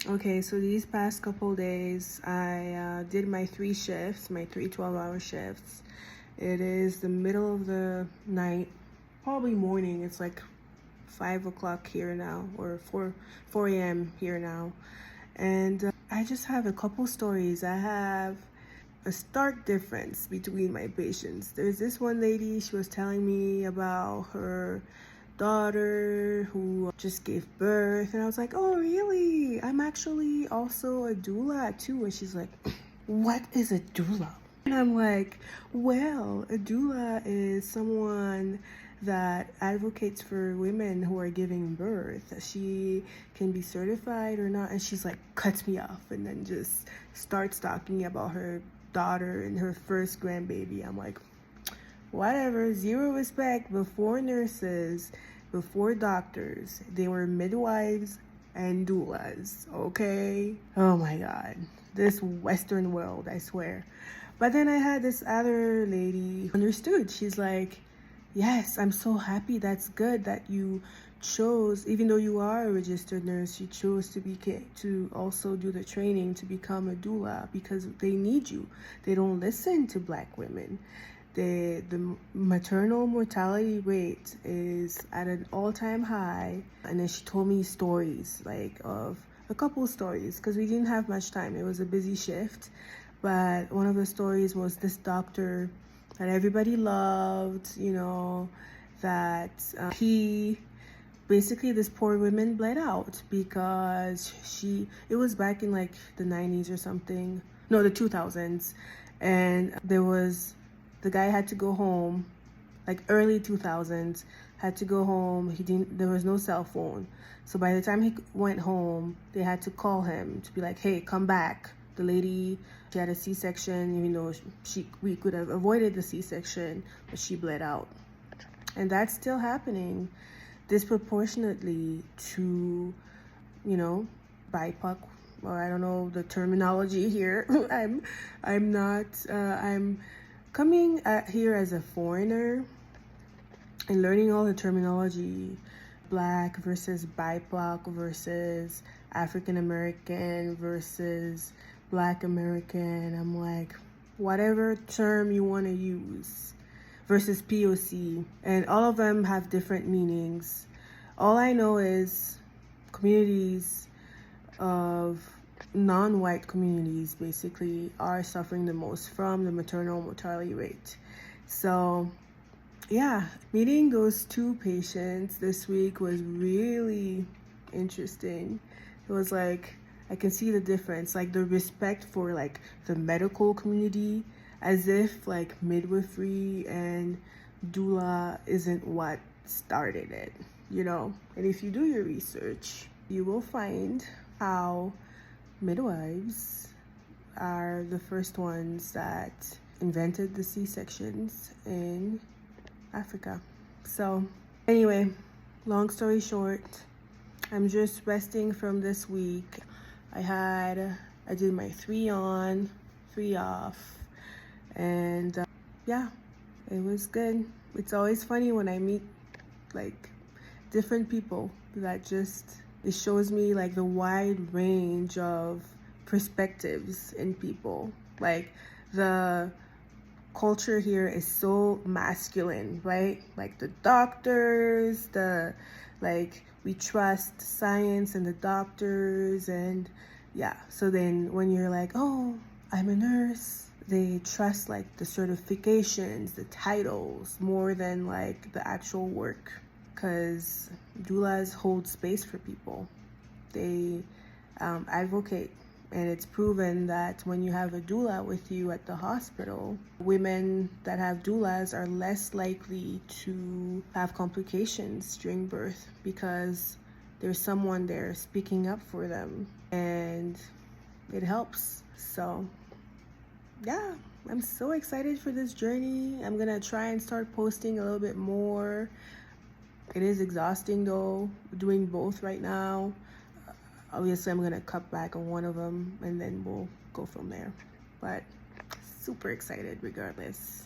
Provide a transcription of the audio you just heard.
Okay, so these past couple days, I did my 3 shifts, my 3 12-hour shifts. It is the middle of the night, probably morning. It's like 5 o'clock here now, or 4 a.m. here now. And I just have a couple stories. I have a stark difference between my patients. There's this one lady, she was telling me about her daughter who just gave birth, and I was like, oh really? I'm actually also a doula too. And she's like, what is a doula? And I'm like, well, a doula is someone that advocates for women who are giving birth. She can be certified or not. And she's like, cuts me off and then just starts talking about her daughter and her first grandbaby. I'm like, whatever, zero respect. Before nurses, before doctors, they were midwives and doulas, okay? Oh my God, this Western world, I swear. But then I had this other lady who understood. She's like, yes, I'm so happy. That's good that you chose, even though you are a registered nurse, you chose to also do the training to become a doula because they need you. They don't listen to Black women. The maternal mortality rate is at an all-time high. And then she told me stories, like of a couple stories, because we didn't have much time. It was a busy shift. But one of the stories was this doctor that everybody loved, that he basically, this poor woman bled out because it was back in like the 90s or something, no, the 2000s. And the guy had to go home, like early 2000s, had to go home. There was no cell phone. So by the time he went home, they had to call him to be like, hey, come back. The lady, she had a C-section, even though we could have avoided the C-section, but she bled out. And that's still happening disproportionately to, BIPOC, or I don't know the terminology here. I'm coming here as a foreigner and learning all the terminology, Black versus BIPOC versus African American versus Black American. I'm like, whatever term you want to use, versus POC. And all of them have different meanings. All I know is communities of non-white communities basically are suffering the most from the maternal mortality rate. So yeah, meeting those 2 patients this week was really interesting. It was like, I can see the difference, like the respect for like the medical community, as if like midwifery and doula isn't what started it, And if you do your research, you will find how midwives are the first ones that invented the C-sections in Africa. So anyway, long story short, I'm just resting from this week. I did my 3 on, 3 off, and yeah, it was good. It's always funny when I meet like different people it shows me like the wide range of perspectives in people. Like the culture here is so masculine, right? Like the doctors, we trust science and the doctors, and yeah. So then when you're like, oh, I'm a nurse, they trust like the certifications, the titles, more than like the actual work. Because doulas hold space for people. They advocate. And it's proven that when you have a doula with you at the hospital, women that have doulas are less likely to have complications during birth because there's someone there speaking up for them, and it helps. So yeah, I'm so excited for this journey. I'm gonna try and start posting a little bit more. It is exhausting though, doing both right now. Obviously, I'm gonna cut back on one of them and then we'll go from there. But super excited regardless.